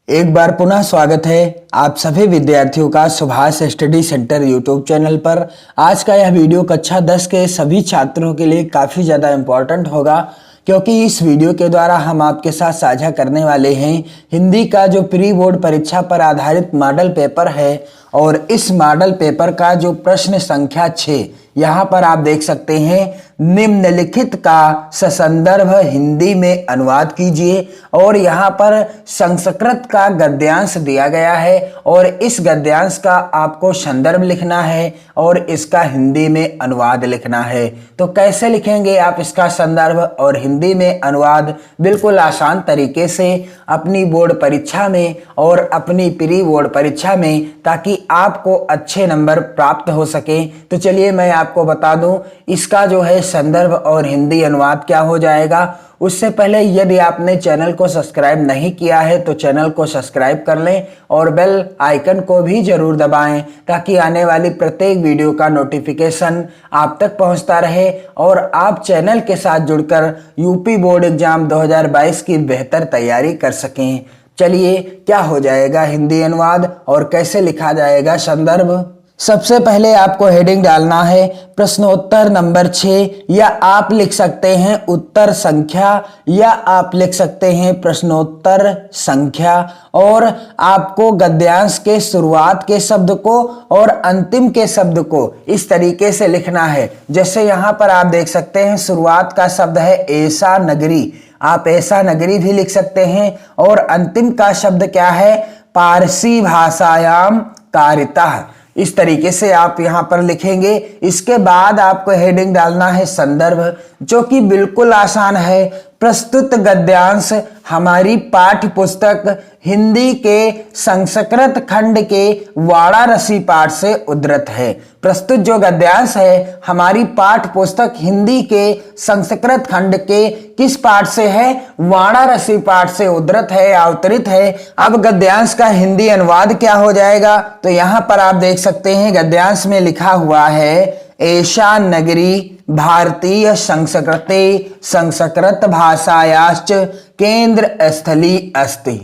एक बार पुनः स्वागत है आप सभी विद्यार्थियों का Subhash study centre YouTube channel पर। आज का यह वीडियो कक्षा 10 के सभी छात्रों के लिए काफ़ी ज़्यादा इम्पोर्टेंट होगा, क्योंकि इस वीडियो के द्वारा हम आपके साथ साझा करने वाले हैं हिंदी का जो प्री बोर्ड परीक्षा पर आधारित मॉडल पेपर है। और इस मॉडल पेपर का जो प्रश्न संख्या 6 यहाँ पर आप देख सकते हैं, निम्नलिखित का ससंदर्भ हिंदी में अनुवाद कीजिए। और यहाँ पर संस्कृत का गद्यांश दिया गया है और इस गद्यांश का आपको संदर्भ लिखना है और इसका हिंदी में अनुवाद लिखना है। तो कैसे लिखेंगे आप इसका संदर्भ और हिंदी में अनुवाद? बिल्कुल आसान तरीके से अपनी बोर्ड परीक्षा में और अपनी प्री बोर्ड परीक्षा में, ताकि आपको अच्छे नंबर प्राप्त हो सके। तो चलिए मैं आपको बता दूं इसका जो है संदर्भ और हिंदी अनुवाद क्या हो जाएगा। उससे पहले यदि आपने चैनल को सब्सक्राइब नहीं किया है तो चैनल को सब्सक्राइब कर लें और बेल आइकन को भी जरूर दबाएं, ताकि आने वाली प्रत्येक वीडियो का नोटिफिकेशन आप तक पहुंचता रहे और आप चैनल के साथ जुड़कर यूपी बोर्ड एग्जाम 2022 की बेहतर तैयारी कर सकें। चलिए क्या हो जाएगा हिंदी अनुवाद और कैसे लिखा जाएगा संदर्भ। सबसे पहले आपको हेडिंग डालना है प्रश्नोत्तर नंबर 6, या आप लिख सकते हैं उत्तर संख्या, या आप लिख सकते हैं प्रश्नोत्तर संख्या। और आपको गद्यांश के शुरुआत के शब्द को और अंतिम के शब्द को इस तरीके से लिखना है। जैसे यहाँ पर आप देख सकते हैं शुरुआत का शब्द है ऐसा नगरी, आप ऐसा नगरी भी लिख सकते हैं। और अंतिम का शब्द क्या है? पारसी भाषायाम कारिता। इस तरीके से आप यहां पर लिखेंगे। इसके बाद आपको हेडिंग डालना है संदर्भ, जो कि बिल्कुल आसान है। प्रस्तुत गद्यांश हमारी पाठ्य पुस्तक हिंदी के संस्कृत खंड के वाराणसी पाठ से उद्धृत है। प्रस्तुत जो गद्यांश है हमारी पाठ्य पुस्तक हिंदी के संस्कृत खंड के किस पाठ से है? वाराणसी पाठ से उद्धृत है, अवतरित है। अब गद्यांश का हिंदी अनुवाद क्या हो जाएगा? तो यहाँ पर आप देख सकते हैं गद्यांश में लिखा हुआ है एषा नगरी भारतीय संस्कृते संस्कृत भाषायाश्च केंद्र स्थली अस्ति।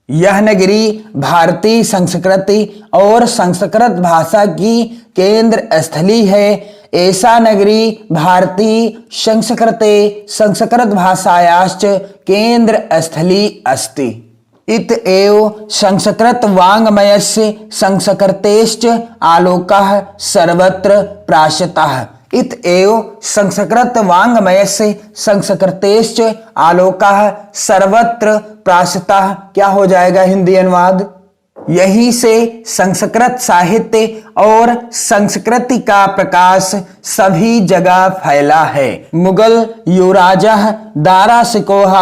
यह नगरी भारतीय संस्कृति और संस्कृत भाषा की केंद्र स्थली है। ऐसा नगरी भारतीय संस्कृते संस्कृत भाषायाश्च केंद्र स्थली अस्ति। इत एव संस्कृत वाङ्मयस्य संस्कृतेश्च आलोकः सर्वत्र प्राश्यतः। इत एव संस्कृत वाङ्मयस्य संस्कृतेश्च आलोकः सर्वत्र प्राश्यतः। क्या हो जाएगा हिंदी अनुवाद? यहीं से संस्कृत साहित्य और संस्कृति का प्रकाश सभी जगह फैला है। मुगल युवराजः दाराशिकोः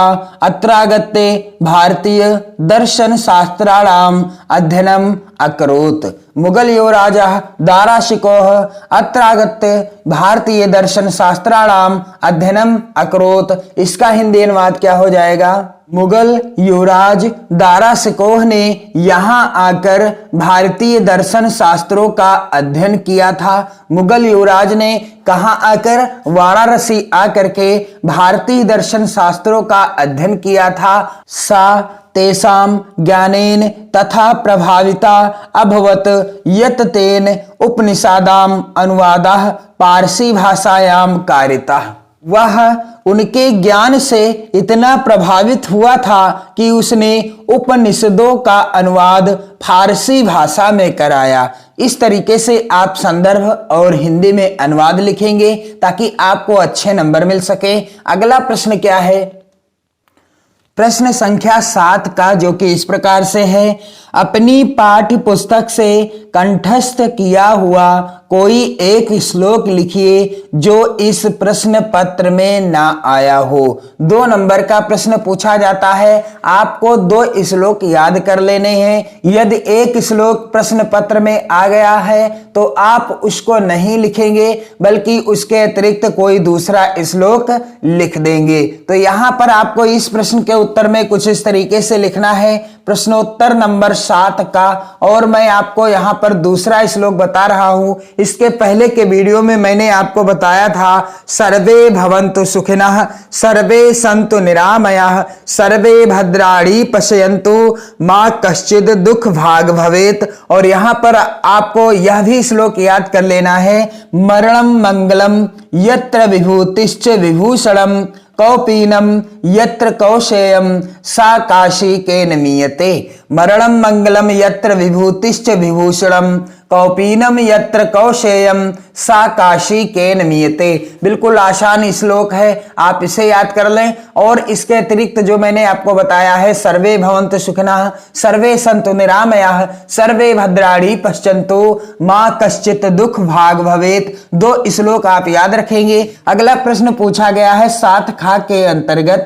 अत्रागत्य भारतीय दर्शन शास्त्राणाम अध्ययनम अकरोत्। मुगल युवराजः दाराशिकोः अत्रागत्य भारतीय दर्शन शास्त्राणाम अध्ययनम अकरोत्। इसका हिंदी अनुवाद क्या हो जाएगा? मुगल युवराज दाराशिकोह ने यहाँ आकर भारतीय दर्शन शास्त्रों का अध्ययन किया था। मुगल युवराज ने कहाँ आकर? वाराणसी आकर के भारतीय दर्शन शास्त्रों का अध्ययन किया था। सा तेषां ज्ञानेन तथा प्रभाविता अभवत यत तेन उपनिषदाम अनुवादः पारसी भाषायाम कारितः। वह उनके ज्ञान से इतना प्रभावित हुआ था कि उसने उपनिषदों का अनुवाद फारसी भाषा में कराया। इस तरीके से आप संदर्भ और हिंदी में अनुवाद लिखेंगे ताकि आपको अच्छे नंबर मिल सके। अगला प्रश्न क्या है? प्रश्न संख्या 7 का, जो कि इस प्रकार से है, अपनी पाठ्य पुस्तक से कंठस्थ किया हुआ कोई एक श्लोक लिखिए जो इस प्रश्न पत्र में ना आया हो। 2 नंबर का प्रश्न पूछा जाता है, आपको 2 श्लोक याद कर लेने हैं। यदि एक श्लोक प्रश्न पत्र में आ गया है तो आप उसको नहीं लिखेंगे, बल्कि उसके अतिरिक्त कोई दूसरा श्लोक लिख देंगे। तो यहाँ पर आपको इस प्रश्न के उत्तर में कुछ इस तरीके से लिखना है, प्रश्नोत्तर नंबर 7 का। और मैं आपको यहाँ पर दूसरा श्लोक बता रहा हूं। इसके पहले के वीडियो में मैंने आपको बताया था सर्वे भवन्तु सुखिनः सर्वे सन्तु निरामयाः सर्वे भद्राणि पश्यन्तु मां कश्चित् दुख भाग भवेत्। और यहाँ पर आपको यह भी श्लोक याद कर लेना है, मरणं मंगलम यत्र विभूतिश्च विभूषणम कौपीनम यत्र कौशेयम सा काशी केन मीयते। मरणं मंगलम यत्र विभूतिश्च विभूषणम कौपीनम यत्र कौशेयम सा काशी केन मीयते। बिल्कुल आसान श्लोक है, आप इसे याद कर लें। और इसके अतिरिक्त जो मैंने आपको बताया है, सर्वे भवन्तु सुखिनः सर्वे सन्तु निरामयाः सर्वे भद्राणि पश्यन्तु मां कश्चित् दुख भाग भवेत्, 2 श्लोक आप याद रखेंगे। अगला प्रश्न पूछा गया है 7 खा के अंतर्गत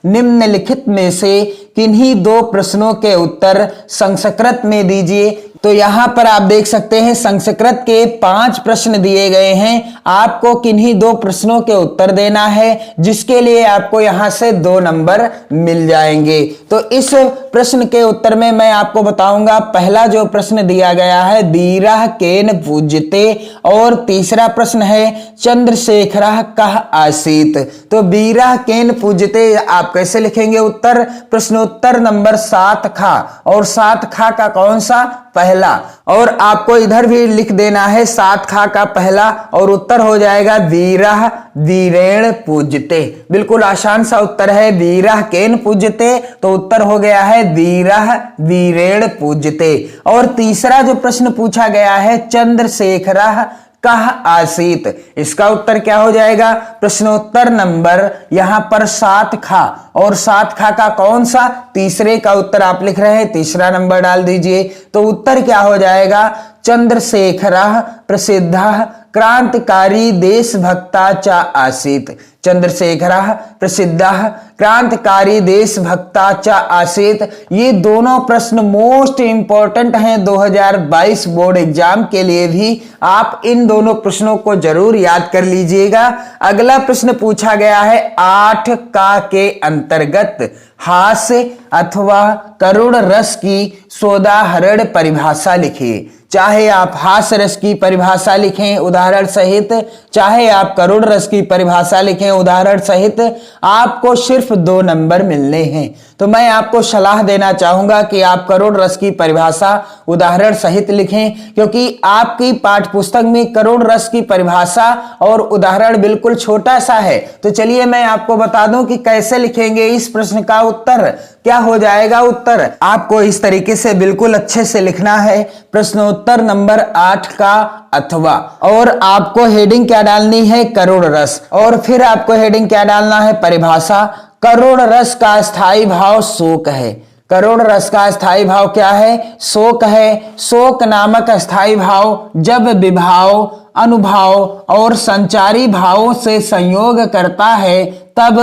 निम्नलिखित में से किन्हीं 2 प्रश्नों के उत्तर संस्कृत में दीजिए। तो यहाँ पर आप देख सकते हैं संस्कृत के 5 प्रश्न दिए गए हैं। आपको किन्हीं 2 प्रश्नों के उत्तर देना है, जिसके लिए आपको यहाँ से 2 नंबर मिल जाएंगे। तो इस प्रश्न के उत्तर में मैं आपको बताऊंगा, पहला जो प्रश्न दिया गया है धीरः केन पूज्यते, और तीसरा प्रश्न है चंद्रशेखरः कः आसीत्। तो धीरः केन पूज्यते आप कैसे लिखेंगे उत्तर? प्रश्नोत्तर नंबर 7 खा, और 7 खा का कौन सा? पहला। और आपको इधर भी लिख देना है 7 खा का पहला, और उत्तर हो जाएगा धीरः धीरेण पूज्यते। बिल्कुल आसान सा उत्तर है, धीरः केन पूज्यते, तो उत्तर हो गया है धीरः धीरेण पूज्यते। और तीसरा जो प्रश्न पूछा गया है चंद्रशेखरः कः आसीत्, इसका उत्तर क्या हो जाएगा? प्रश्नोत्तर नंबर यहाँ पर 7 खा, और 7 खा का कौन सा? तीसरे का उत्तर आप लिख रहे हैं, तीसरा नंबर डाल दीजिए। तो उत्तर क्या हो जाएगा? चंद्रशेखरः प्रसिद्धः क्रांतिकारी देशभक्ता च आसीत्। चंद्रशेखरः प्रसिद्धः क्रांतिकारी देशभक्ता च आसीत्। ये दोनों प्रश्न मोस्ट इंपॉर्टेंट हैं 2022 बोर्ड एग्जाम के लिए भी। आप इन दोनों प्रश्नों को जरूर याद कर लीजिएगा। अगला प्रश्न पूछा गया है 8 का के अंतर्गत हास्य अथवा करुण रस की सोदाहरण परिभाषा लिखिए। चाहे आप हास्य रस की परिभाषा लिखें उदाहरण सहित, चाहे आप करुण रस की परिभाषा लिखें उदाहरण सहित, आपको सिर्फ 2 नंबर मिलने हैं। तो मैं आपको सलाह देना चाहूंगा कि आप करुण रस की परिभाषा उदाहरण सहित लिखें, क्योंकि आपकी पाठ्य पुस्तक में करुण रस की परिभाषा और उदाहरण बिल्कुल छोटा सा है। तो चलिए मैं आपको बता दूं कि कैसे लिखेंगे इस प्रश्न का उत्तर। क्या हो जाएगा उत्तर? आपको इस तरीके से बिल्कुल अच्छे से लिखना है, प्रश्नोत्तर नंबर 8 का अथवा, और आपको हेडिंग क्या डालनी है? करुण रस। और फिर आपको हेडिंग क्या डालना है? परिभाषा। करुण रस का स्थायी भाव शोक है। करुण रस का स्थायी भाव क्या है? शोक है। शोक नामक स्थायी भाव जब विभाव, अनुभाव और संचारी भावों से संयोग करता है तब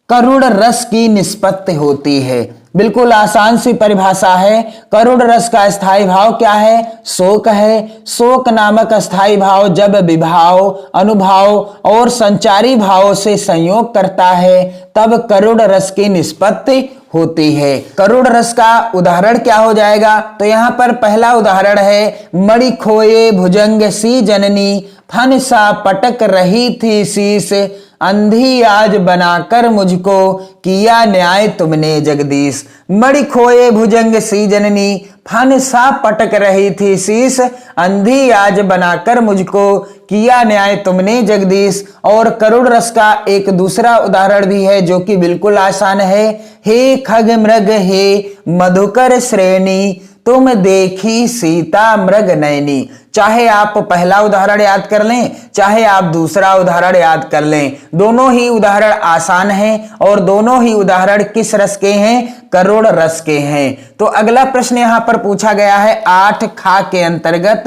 करुण रस की निष्पत्ति होती है। बिल्कुल आसान सी परिभाषा है। करुण रस का स्थायी भाव क्या है? शोक है। शोक नामक स्थायी भाव जब विभाव, अनुभाव और संचारी भावों से संयोग करता है तब करुण रस की निष्पत्ति होती है। करुण रस का उदाहरण क्या हो जाएगा? तो यहाँ पर पहला उदाहरण है मणि खोए भुजंग सी जननी फन सा पटक रही थी शीश अंधी आज बनाकर मुझको किया न्याय तुमने जगदीश। मणि खोए भुजंग सी जननी फन सा पटक रही थी शीश अंधी आज बनाकर मुझको किया न्याय तुमने जगदीश। और करुण रस का एक दूसरा उदाहरण भी है जो कि बिल्कुल आसान है। हे खग मृग हे मधुकर श्रेणी तुम देखी सीता मृग नयनी। चाहे आप पहला उदाहरण याद कर लें, चाहे आप दूसरा उदाहरण याद कर लें, दोनों ही उदाहरण आसान हैं और दोनों ही उदाहरण किस रस के हैं? करुण रस के हैं। तो अगला प्रश्न यहां पर पूछा गया है 8 खा के अंतर्गत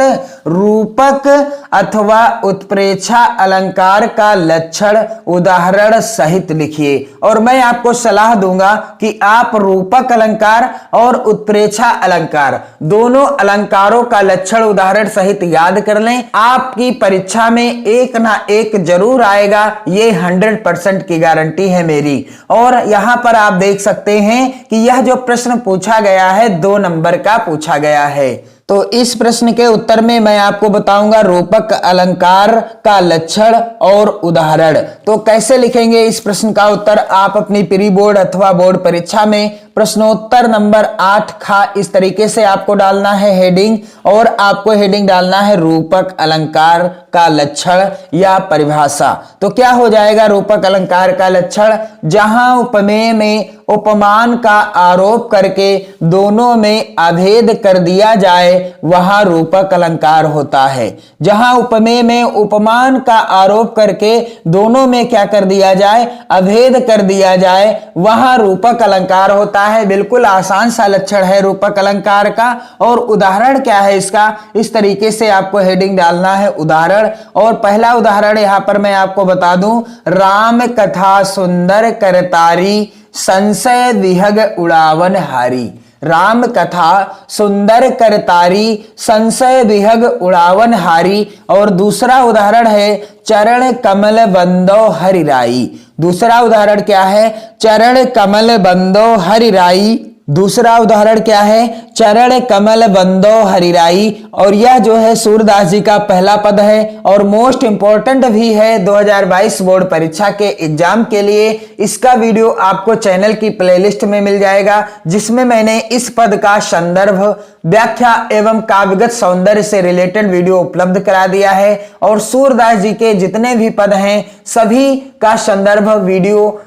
रूपक अथवा उत्प्रेक्षा अलंकार का लक्षण उदाहरण सहित लिखिए। और मैं आपको सलाह दूंगा कि आप रूपक अलंकार और उत्प्रेक्षा अलंकार अलंकार, दोनों अलंकारों का लक्षण उदाहरण सहित याद कर लें। आपकी परीक्षा में एक ना एक जरूर आएगा, ये 100% की गारंटी है मेरी। और यहां पर आप देख सकते हैं कि यह जो प्रश्न पूछा गया है 2 नंबर का पूछा गया है। तो इस प्रश्न के उत्तर में मैं आपको बताऊंगा रूपक अलंकार का लक्षण और उदाहरण। तो कैसे लिखेंगे इस प्रश्न का उत्तर, आप अपनी प्री बोर्ड अथवा बोर्ड परीक्षा में प्रश्नोत्तर नंबर 8 खा इस तरीके से आपको डालना है हेडिंग, और आपको हेडिंग डालना है रूपक अलंकार का लक्षण या परिभाषा। तो क्या हो जाएगा रूपक अलंकार का लक्षण, जहां उपमेय में उपमान का आरोप करके दोनों में अभेद कर दिया जाए वहां रूपक अलंकार होता है। जहां उपमेय में उपमान का आरोप करके दोनों में क्या कर दिया जाए, अभेद कर दिया जाए, वहां रूपक अलंकार होता है। बिल्कुल आसान सा लक्षण है रूपक अलंकार का। और उदाहरण क्या है इसका, इस तरीके से आपको हेडिंग डालना है उदाहरण। और पहला उदाहरण यहां पर मैं आपको बता दूं, राम कथा सुंदर करतारी संशय विहग उड़ावन हारी। राम कथा सुंदर करतारी संशय विहग उड़ावन हारी। और दूसरा उदाहरण है चरण कमल बंदो हरिराई। दूसरा उदाहरण क्या है, चरण कमल बंदो हरिराई। दूसरा उदाहरण क्या है, चरण कमल बंदो हरिराई। और यह जो है सूरदास जी का पहला पद है और मोस्ट इंपॉर्टेंट भी है 2022 बोर्ड परीक्षा के एग्जाम के लिए। इसका वीडियो आपको चैनल की प्लेलिस्ट में मिल जाएगा, जिसमें मैंने इस पद का संदर्भ, व्याख्या एवं काव्यगत सौंदर्य से रिलेटेड वीडियो उपलब्ध करा दिया है। और सूरदास जी के जितने भी पद हैं सभी का संदर्भ वीडियो,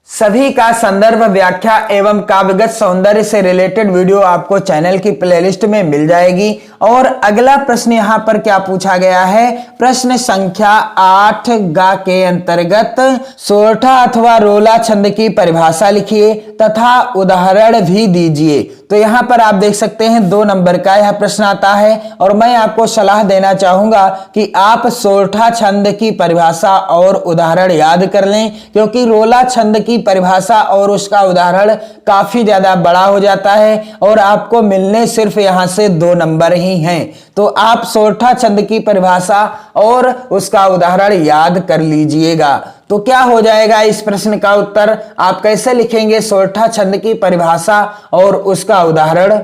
सभी का संदर्भ, व्याख्या एवं काव्यगत सौंदर्य से रिलेटेड वीडियो आपको चैनल की प्लेलिस्ट में मिल जाएगी। और अगला प्रश्न यहां पर क्या पूछा गया है, प्रश्न संख्या 8 गा के अंतर्गत सोरठा अथवा रोला छंद की परिभाषा लिखिए तथा उदाहरण भी दीजिए। तो यहां पर आप देख सकते हैं 2 नंबर का यह प्रश्न आता है। और मैं आपको सलाह देना चाहूंगा कि आप सोरठा छंद की परिभाषा और उदाहरण याद कर लें, क्योंकि रोला छंद की परिभाषा और उसका उदाहरण काफी ज्यादा बड़ा हो जाता है और आपको मिलने सिर्फ यहां से 2 नंबर ही हैं। तो आप सोरठा छंद की परिभाषा और उसका उदाहरण याद कर लीजिएगा। तो क्या हो जाएगा इस प्रश्न का उत्तर, आप कैसे लिखेंगे सोरठा छंद की परिभाषा और उसका उदाहरण।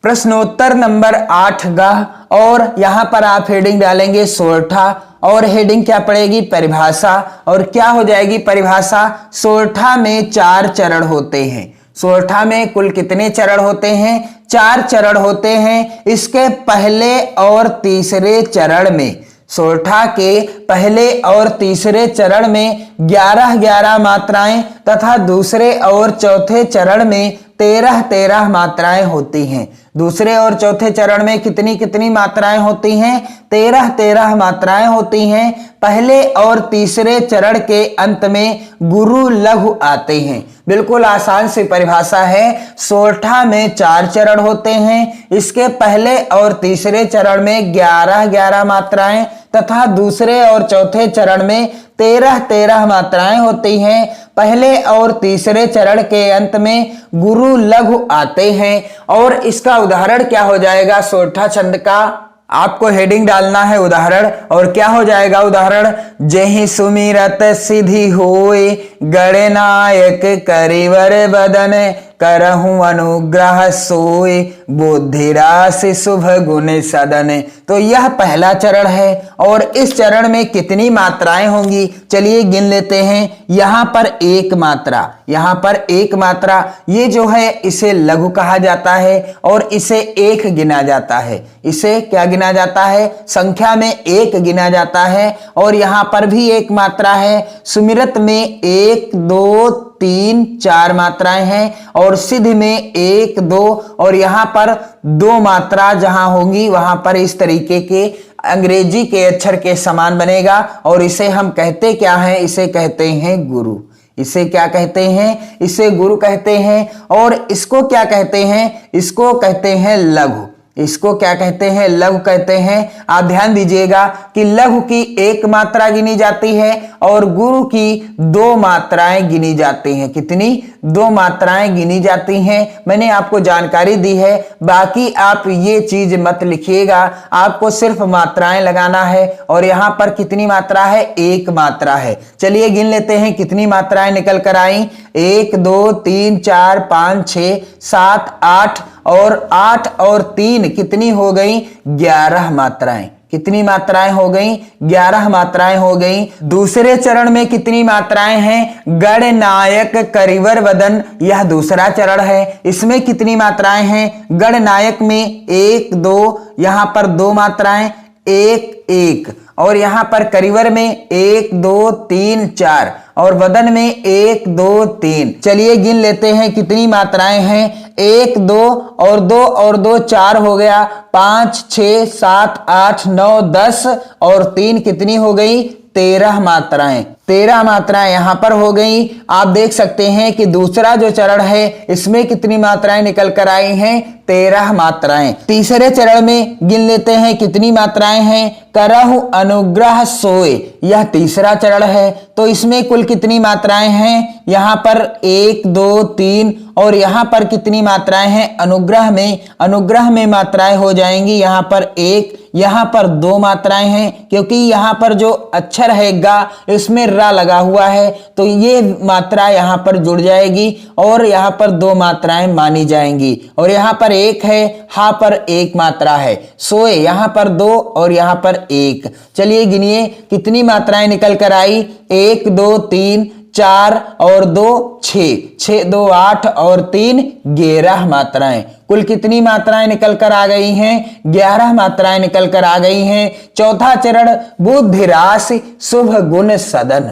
प्रश्नोत्तर नंबर 8 गा, और यहां पर आप हेडिंग डालेंगे सोरठा और हेडिंग क्या पड़ेगी, परिभाषा। और क्या हो जाएगी परिभाषा, सोरठा में 4 चरण होते हैं। सोरठा में कुल कितने चरण होते हैं, 4 चरण होते हैं। इसके पहले और तीसरे चरण में, सोरठा के पहले और तीसरे चरण में 11-11 मात्राएं तथा दूसरे और चौथे चरण में 13-13 मात्राएं होती हैं। दूसरे और चौथे चरण में कितनी कितनी मात्राएं होती हैं, 13-13 मात्राएं होती हैं। पहले और तीसरे चरण के अंत में गुरु लघु आते हैं। बिल्कुल आसान सी परिभाषा है, सोरठा में 4 चरण होते हैं। इसके पहले और तीसरे चरण में 11-11 मात्राएं तथा दूसरे और चौथे चरण में 13-13 मात्राएं होती हैं। पहले और तीसरे चरण के अंत में गुरु लघु आते हैं। और इसका उदाहरण क्या हो जाएगा सोरठा छंद का, आपको हेडिंग डालना है उदाहरण। और क्या हो जाएगा उदाहरण, जेहि सुमिरत सिद्धि होए गणनायक करिवर बदन करहूं अनुग्रह सोए बुद्धि राशि शुभ गुण सदन। तो यह पहला चरण है। और इस चरण में कितनी मात्राएं होंगी, चलिए गिन लेते हैं। यहां पर 1 मात्रा, यहां पर 1 मात्रा, ये जो है इसे लघु कहा जाता है और इसे 1 गिना जाता है। इसे क्या गिना जाता है, संख्या में 1 गिना जाता है। और यहां पर भी 1 मात्रा है। सुमिरत में 1, 2, 3, 4 मात्राएं हैं। और सिद्ध में 1, 2 और यहां पर 2 मात्रा जहां होंगी वहां पर इस तरीके के अंग्रेजी के अक्षर के समान बनेगा। और इसे हम कहते क्या हैं, इसे कहते हैं गुरु। इसे क्या कहते हैं, इसे गुरु कहते हैं। और इसको क्या कहते हैं, इसको कहते हैं लघु। इसको क्या कहते हैं? लघु कहते हैं। आप ध्यान दीजिएगा कि लघु की एक मात्रा गिनी जाती है और गुरु की 2 मात्राएं गिनी जाती हैं। कितनी? 2 मात्राएं गिनी जाती हैं। मैंने आपको जानकारी दी है, बाकी आप ये चीज मत लिखिएगा, आपको सिर्फ मात्राएं लगाना है। और यहां पर कितनी मात्रा है? 1 मात्रा है। चलिए गिन लेते हैं कितनी मात्राएं निकल कर आई। 1 2 3 4 5 6 7 8 और 8 और 3 कितनी हो गई? 11 मात्राएं। कितनी मात्राएं हो गई? 11 मात्राएं हो गई। दूसरे चरण में कितनी मात्राएं हैं? गणनायक करिवर वदन, यह दूसरा चरण है। इसमें कितनी मात्राएं हैं? गणनायक में 1 2, यहां पर 2 मात्राएं, 1 1, और यहां पर करिवर में 1 2 3 4 और वदन में 1 2 3। चलिए गिन लेते हैं कितनी मात्राएं हैं। 1 2 और 2 और 2 4 हो गया, 5 6 7 8 9 10 और 3 कितनी हो गई? 13 मात्राएं। 13 मात्राएं यहां पर हो गई। आप देख सकते हैं कि दूसरा जो चरण है इसमें कितनी मात्राएं निकल कर आई हैं? 13 मात्राएं। तीसरे चरण में गिन लेते हैं कितनी मात्राएं हैं। करहु अनुग्रह सोए, यह तीसरा चरण है। तो इसमें कुल कितनी मात्राएं हैं? यहां पर 1 2 3 और यहां पर कितनी मात्राएं हैं? अनुग्रह में मात्राएं हो जाएंगी। यहां पर 1, यहां पर 2 मात्राएं हैं, क्योंकि यहां पर जो अक्षर है गा, इसमें रा लगा हुआ है, तो ये मात्रा यहां पर जुड़ जाएगी और यहां पर 2 मात्राएं मानी जाएंगी। और यहां पर 1 है, हा पर 1 मात्रा है। सोए यहां पर 2 और यहां पर 1। चलिए गिनिए कितनी मात्राएं निकल कर आई। 1 2 3 4 और 2 6, 6 2 8 और 3 11 मात्राएं। कुल कितनी मात्राएं निकल कर आ गई हैं? 11 मात्राएं निकल कर आ गई हैं। चौथा चरण बुद्धि राशि शुभ गुण सदन।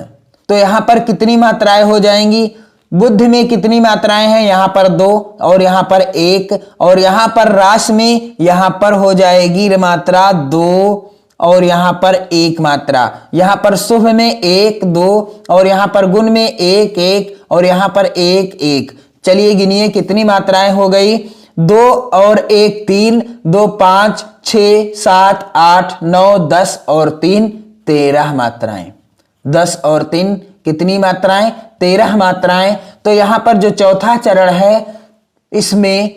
तो यहां पर कितनी मात्राएं हो जाएंगी? बुद्धि में कितनी मात्राएं हैं? यहां पर 2 और यहां पर 1, और यहां पर रास में यहां पर हो जाएगी मात्रा 2 और यहां पर 1 मात्रा। यहां पर शुभ में 1 2 और यहां पर गुण में 1 1 और यहां पर 1 1। चलिए गिनिए कितनी मात्राएं हो गई। 2 और 1 3, 2 5 6 7 8 9 10 और 3 13 मात्राएं। 10 और 3 कितनी मात्राएं? 13 मात्राएं। तो यहां पर जो चौथा चरण है इसमें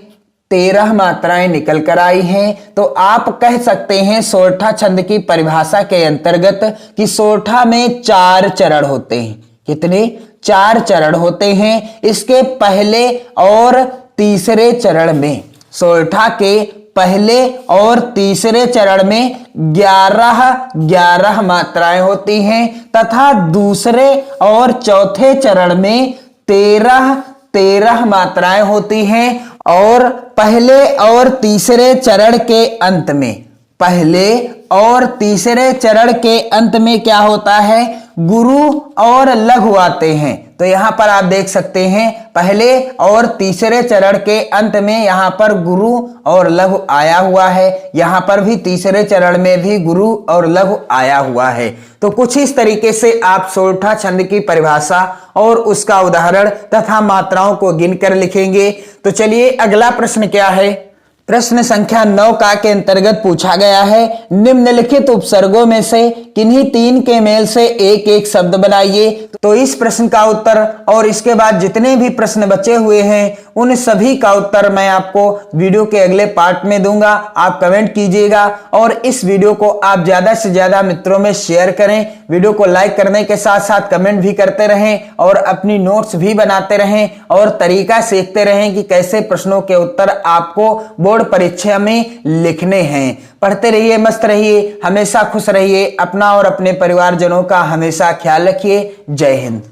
13 मात्राएं निकल कर आई हैं। तो आप कह सकते हैं सोरठा छंद की परिभाषा के अंतर्गत कि सोरठा में 4 चरण होते हैं। कितने? 4 चरण होते हैं। इसके पहले और तीसरे चरण में, सोरठा के पहले और तीसरे चरण में 11 मात्राएं होती हैं तथा दूसरे और चौथे चरण में 13 मात्राएं होती हैं। और पहले और तीसरे चरण के अंत में, पहले और तीसरे चरण के अंत में क्या होता है? गुरु और लघु आते हैं। तो यहां पर आप देख सकते हैं पहले और तीसरे चरण के अंत में यहां पर गुरु और लघु आया हुआ है। यहां पर भी तीसरे चरण में भी गुरु और लघु आया हुआ है। तो कुछ इस तरीके से आप सोरठा छंद की परिभाषा और उसका उदाहरण तथा मात्राओं को गिनकर लिखेंगे। तो चलिए अगला प्रश्न क्या है। प्रश्न संख्या 9 का के अंतर्गत पूछा गया है, निम्नलिखित उपसर्गों में से किन्हीं 3 के मेल से एक एक शब्द बनाइए। तो इस प्रश्न का उत्तर और इसके बाद जितने भी प्रश्न बचे हुए हैं उन सभी का उत्तर मैं आपको वीडियो के अगले पार्ट में दूंगा। आप कमेंट कीजिएगा और इस वीडियो को आप ज्यादा से ज्यादा मित्रों में शेयर करें। वीडियो को लाइक करने के साथ साथ कमेंट भी करते रहें और अपनी नोट्स भी बनाते रहें और तरीका सीखते रहें कि कैसे प्रश्नों के उत्तर आपको बोर्ड परीक्षा में लिखने हैं। पढ़ते रहिए, मस्त रहिए, हमेशा खुश रहिए, अपना और अपने परिवारजनों का हमेशा ख्याल रखिए। जय हिंद।